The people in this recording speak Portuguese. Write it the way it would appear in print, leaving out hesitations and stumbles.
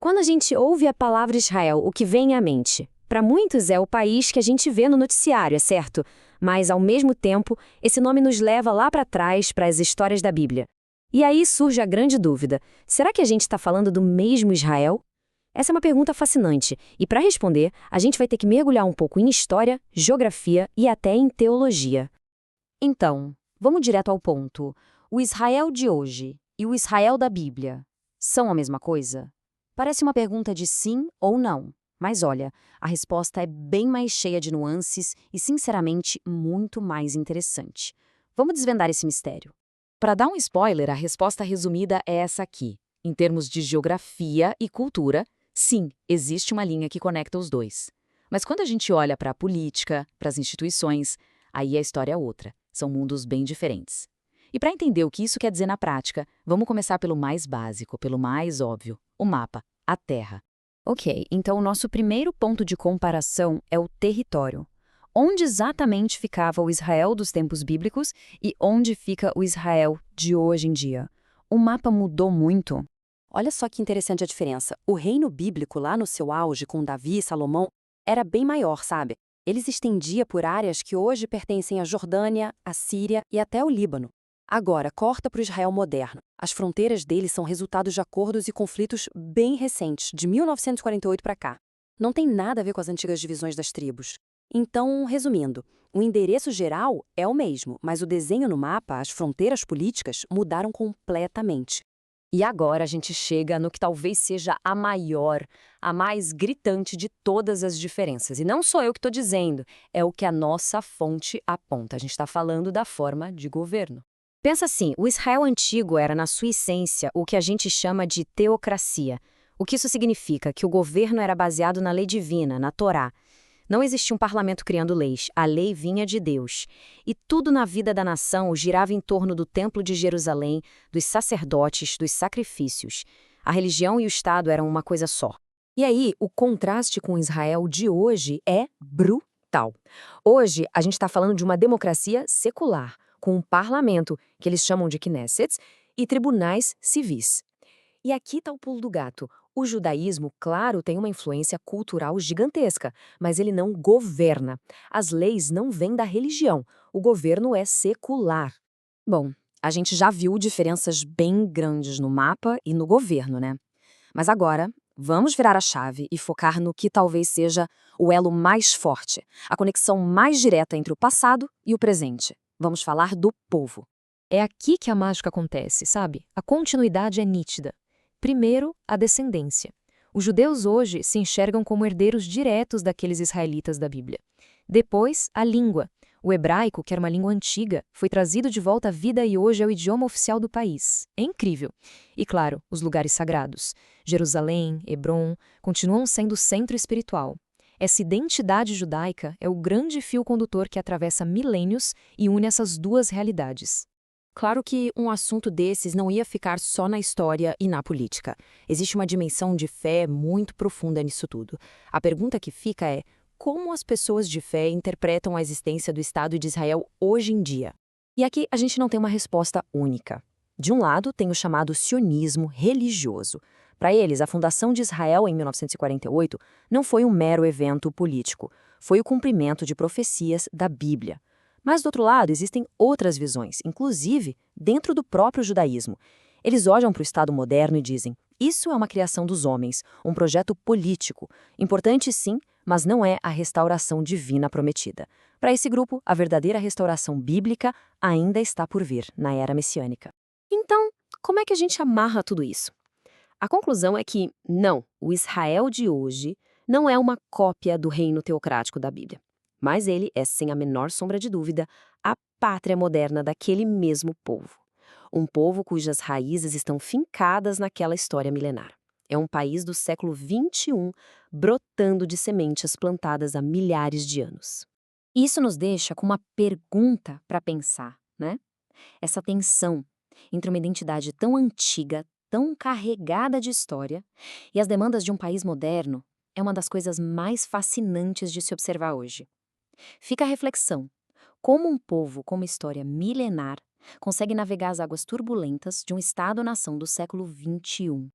Quando a gente ouve a palavra Israel, o que vem à mente? Para muitos é o país que a gente vê no noticiário, é certo? Mas, ao mesmo tempo, esse nome nos leva lá para trás, para as histórias da Bíblia. E aí surge a grande dúvida: será que a gente está falando do mesmo Israel? Essa é uma pergunta fascinante, e para responder, a gente vai ter que mergulhar um pouco em história, geografia e até em teologia. Então, vamos direto ao ponto. O Israel de hoje e o Israel da Bíblia são a mesma coisa? Parece uma pergunta de sim ou não. Mas olha, a resposta é bem mais cheia de nuances e, sinceramente, muito mais interessante. Vamos desvendar esse mistério. Para dar um spoiler, a resposta resumida é essa aqui. Em termos de geografia e cultura, sim, existe uma linha que conecta os dois. Mas quando a gente olha para a política, para as instituições, aí a história é outra. São mundos bem diferentes. E para entender o que isso quer dizer na prática, vamos começar pelo mais básico, pelo mais óbvio, o mapa, a Terra. Ok, então o nosso primeiro ponto de comparação é o território. Onde exatamente ficava o Israel dos tempos bíblicos e onde fica o Israel de hoje em dia? O mapa mudou muito? Olha só que interessante a diferença. O reino bíblico, lá no seu auge, com Davi e Salomão, era bem maior, sabe? Ele se estendia por áreas que hoje pertencem à Jordânia, à Síria e até ao Líbano. Agora, corta para o Israel moderno. As fronteiras dele são resultados de acordos e conflitos bem recentes, de 1948 para cá. Não tem nada a ver com as antigas divisões das tribos. Então, resumindo, o endereço geral é o mesmo, mas o desenho no mapa, as fronteiras políticas, mudaram completamente. E agora a gente chega no que talvez seja a maior, a mais gritante de todas as diferenças. E não sou eu que estou dizendo, é o que a nossa fonte aponta. A gente está falando da forma de governo. Pensa assim, o Israel antigo era, na sua essência, o que a gente chama de teocracia. O que isso significa? Que o governo era baseado na lei divina, na Torá. Não existia um parlamento criando leis, a lei vinha de Deus. E tudo na vida da nação girava em torno do Templo de Jerusalém, dos sacerdotes, dos sacrifícios. A religião e o Estado eram uma coisa só. E aí, o contraste com Israel de hoje é brutal. Hoje, a gente está falando de uma democracia secular, com um parlamento, que eles chamam de Knesset, e tribunais civis. E aqui está o pulo do gato. O judaísmo, claro, tem uma influência cultural gigantesca, mas ele não governa. As leis não vêm da religião. O governo é secular. Bom, a gente já viu diferenças bem grandes no mapa e no governo, né? Mas agora, vamos virar a chave e focar no que talvez seja o elo mais forte, a conexão mais direta entre o passado e o presente. Vamos falar do povo. É aqui que a mágica acontece, sabe? A continuidade é nítida. Primeiro, a descendência. Os judeus hoje se enxergam como herdeiros diretos daqueles israelitas da Bíblia. Depois, a língua. O hebraico, que era uma língua antiga, foi trazido de volta à vida e hoje é o idioma oficial do país. É incrível. E claro, os lugares sagrados. Jerusalém, Hebrom, continuam sendo o centro espiritual. Essa identidade judaica é o grande fio condutor que atravessa milênios e une essas duas realidades. Claro que um assunto desses não ia ficar só na história e na política. Existe uma dimensão de fé muito profunda nisso tudo. A pergunta que fica é: como as pessoas de fé interpretam a existência do Estado de Israel hoje em dia? E aqui a gente não tem uma resposta única. De um lado, tem o chamado sionismo religioso. Para eles, a fundação de Israel em 1948 não foi um mero evento político, foi o cumprimento de profecias da Bíblia. Mas, do outro lado, existem outras visões, inclusive dentro do próprio judaísmo. Eles olham para o Estado moderno e dizem: isso é uma criação dos homens, um projeto político. Importante sim, mas não é a restauração divina prometida. Para esse grupo, a verdadeira restauração bíblica ainda está por vir, na era messiânica. Então, como é que a gente amarra tudo isso? A conclusão é que, não, o Israel de hoje não é uma cópia do reino teocrático da Bíblia. Mas ele é, sem a menor sombra de dúvida, a pátria moderna daquele mesmo povo. Um povo cujas raízes estão fincadas naquela história milenar. É um país do século XXI, brotando de sementes plantadas há milhares de anos. Isso nos deixa com uma pergunta para pensar, né? Essa tensão entre uma identidade tão antiga, tão carregada de história, e as demandas de um país moderno é uma das coisas mais fascinantes de se observar hoje. Fica a reflexão: como um povo com uma história milenar consegue navegar as águas turbulentas de um Estado-nação do século XXI?